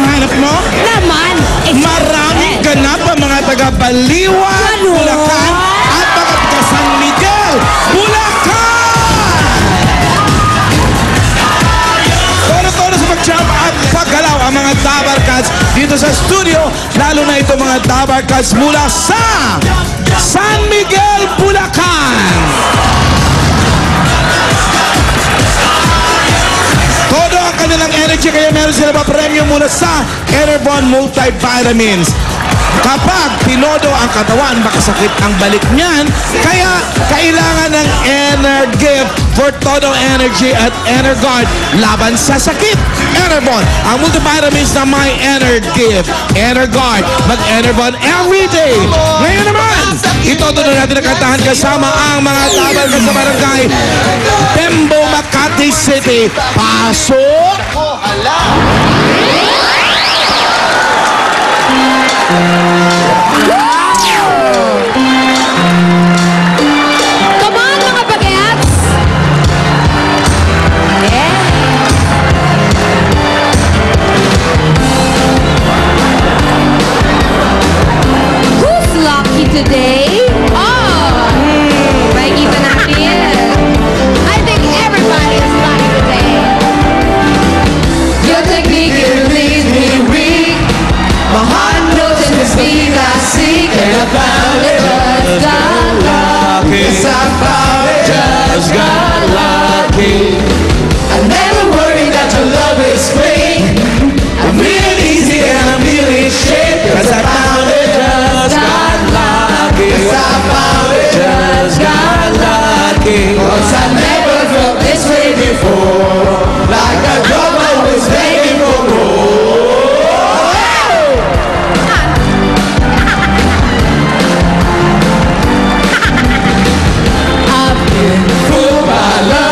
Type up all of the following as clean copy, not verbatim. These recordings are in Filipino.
hinahanap mo? Naman! Maraming ganap ang mga taga-Baliwan, Bulacan, at mga taga-San Miguel, Bulacan! Toro-toro sa pag-jump at paggalaw ang mga Dabarkads dito sa studio, lalo na ito mga Dabarkads mula sa San Miguel, Bulacan! Todo ang kanilang energy, kaya meron sila pa premyo mula sa Enervon Multivitamins. Kapag tinodo ang katawan, makasakit ang balik niyan, kaya kailangan ng Energift for total energy at Energuard laban sa sakit. Enervon, ang multivitamins na may Energift, Energuard, mag-Enervon everyday. Ngayon naman, itotuloy natin ang kantahan kasama ang mga Dabarkads sa barangay Pembo, Makati City. Pasok! Come on, mga bagets! Who's lucky today? Oh! Makikita natin. I think everybody is lucky today. Your technique, it leaves me weak. My heart knows in the speed I seek, and I found it, just got lucky. Yes, I found it, Just got lucky. I never worried that your love is free. I'm real easy and I'm really shit, cause I found it, just got lucky. Yes, I found it, just got lucky. Cause I never felt this way before, like a dog always begging for more.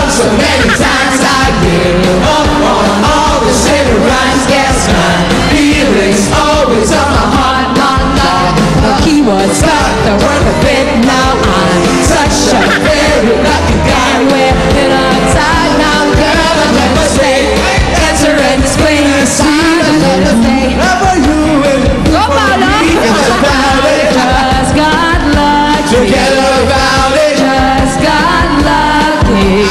So many times I give up on all the silly rhymes. Guess my feelings always on my heart, not the keyword stuck, the word a bit. Now I'm such a very lucky guy. We're in upside down, girl, I never stay. Answer and explain the sign, I never stay. Never you and go about it, just got lucky. Together about it, just got lucky.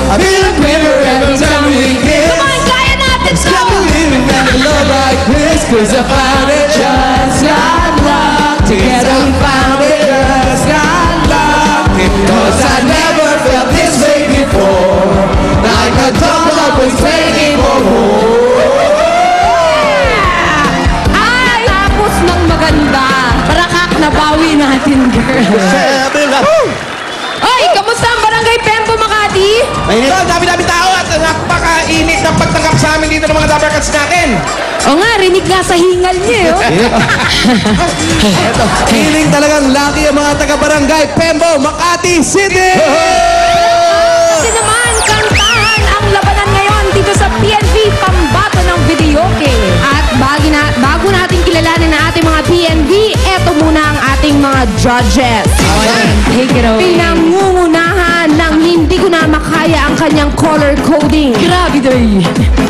I feel a quiver every time we kiss. Come on, kaya natin to! Can't believe it, that a love like this, cause I found it, just got lucky. Together we found it, just got lucky. Cause I never felt this way before, like a dog always begging for more. Ay, tapos ng maganda. Parakak na bawi natin, girl. Ay, kamusta ang barangay Pembo, Makati? Ito, dami-dami tao at napakainit ng pagtanggap sa amin dito ng mga Dabarkads natin. O nga, rinig nga sa hingal niyo. Ito, feeling talagang lucky ang mga taga-barangay Pembo, Makati City! Kasi naman, kantahan ang labanan ngayon dito sa PNP Pambato ng Videoke. At bago natin kilalanin ang ating mga PNP, eto muna ang ating mga judges. Take it away. Pinangungunahan ng hindi ko na makaya ang kanyang color coding. Grabe doy.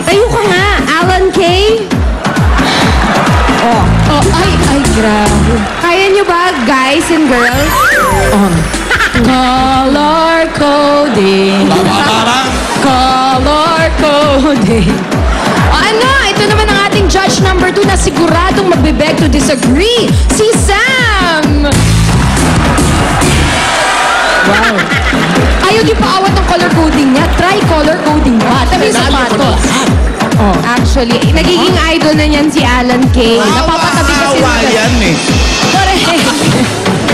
Tayo ka nga, Alan K. Oh, ay, grabe. Kaya nyo ba, guys and girls? Color coding. Color coding. Ano? Ito naman ang ating judge number 2 na siguradong magbibeg to disagree. Si Sam! Wow. Ayaw di paawat ng color coding niya. Try color coding pa. Tabi sa sapatos. Oh, actually, nagiging idol na niyan si Alan K. Napapatabi kasi yan eh. Correct.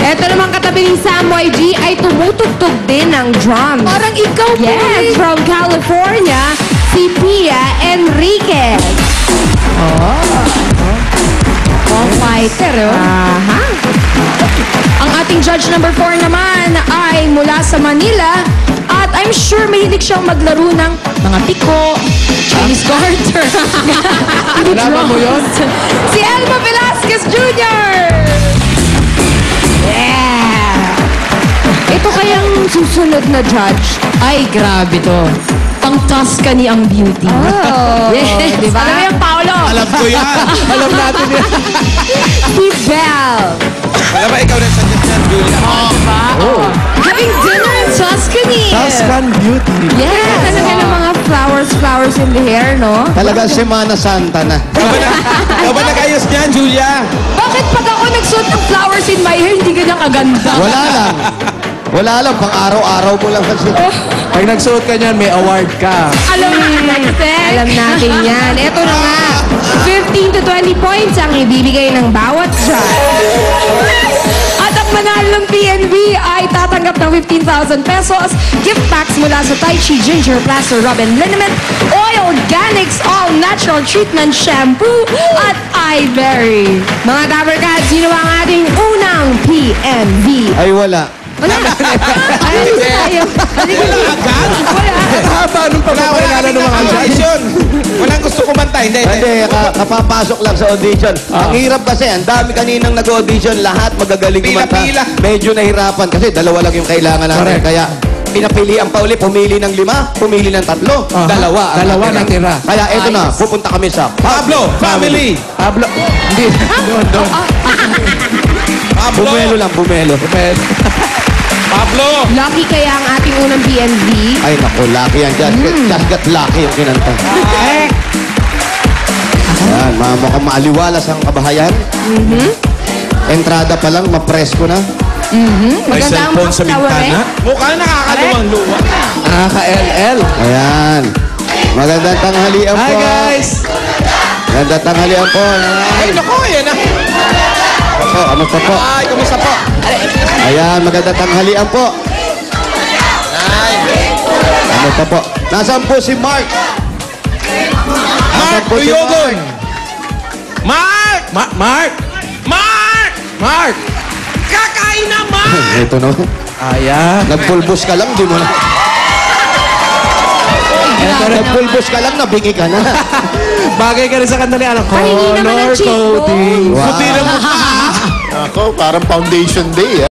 Ito naman katabi ni Sam YG ay tumutugtog din ng drums. Parang ikaw, Yes, from California, si Pia Enriquez. Fighter, oh. Aha. Ang ating judge number 4 naman ay mula sa Manila at I'm sure mahilig siyang maglaro ng mga piko, Chinese garter. Alam mo yun? Si Elma Velasquez Jr. Yeah! Ito kayang susunod na judge. Ay, grabe to. Pang Tuscany ang beauty. Oh, Yes, diba? Alam mo yung Paolo? Alam ko yan. Alam natin yan. Si Belle. Alam ba, ikaw rin suggest yan, Julia. Having dinner in Tuscany. Tuscan Beauty. Yes. Talaga ng mga flowers in the hair, no? Talaga Semana Santa na. Ikaw ba nag-ayos niyan, Julia? Bakit pag ako nagsuot ng flowers in my hair, hindi ganyan kaganda? Wala lang. Wala lang, pang araw-araw mo lang kasi. Pag nagsuot ka niyan, may award ka. Alam natin yan. Ito na nga. 15 to 20 points ang ibibigay ng bawat judge. At ang manalo ng PNB ay tatanggap ng 15,000 pesos, gift packs mula sa Tai Chi Ginger Plaster Robin Liniment, Oil Organics All Natural Treatment Shampoo, at Iberry. Mga Dabarkads, sino ang ating unang PNB? Ay, wala. Wala. Ay, tayo. Wala agad? Wala. Haba nung pagpapalala ng mga judge. audition. Walang gusto kumanta. Hindi. Hindi, kapapasok lang sa audition. Ang hirap kasi, ang dami kaninang nag-audition, lahat magagaling kumanta. Pila. Medyo nahirapan kasi dalawa lang yung kailangan natin. Correct. Kaya pinapilian pa uli, pumili ng 5, pumili ng 3, Aha. dalawa. ang Dalawa natira. Kaya eto na, pupunta kami sa Pablo, family. Pablo. Hindi. Doon. Pablo. Bumelo lang, bumelo. Pablo. Lucky kaya ang ating unang PNB. Ay, naku, lucky yan. Just got lucky yung kinanta. Ayan, mukhang maaliwalas ang kabahayan. Entrada pa lang, mapresko na. May Maganda ang cellphone sa flower, bintana. Mukhang nakakaluwang luwa. Nakaka-LL. Ayan. Magandang tanghalian po. Hi, guys. Magandang tanghalian po. Ay, naku, yan ah. Po, ano pa po? Ay, kamusta po? Ayan, magandang tanghalian po. Ay. Ano pa po? Nasaan po si Mark? Mark po si Uyogon. Mark! Mark. Mark! Mark. Kakain na, Mark! Ito no. Ayan. Nagpulbos ka lang, di mo na. Nagpulbos ka lang, nabingi ka na. Bagay ka rin sa kanta ni anak ko. Ay, hindi naman ang Color cheekbone. coding. Wow. Putira mo pa. Ako, parang foundation day,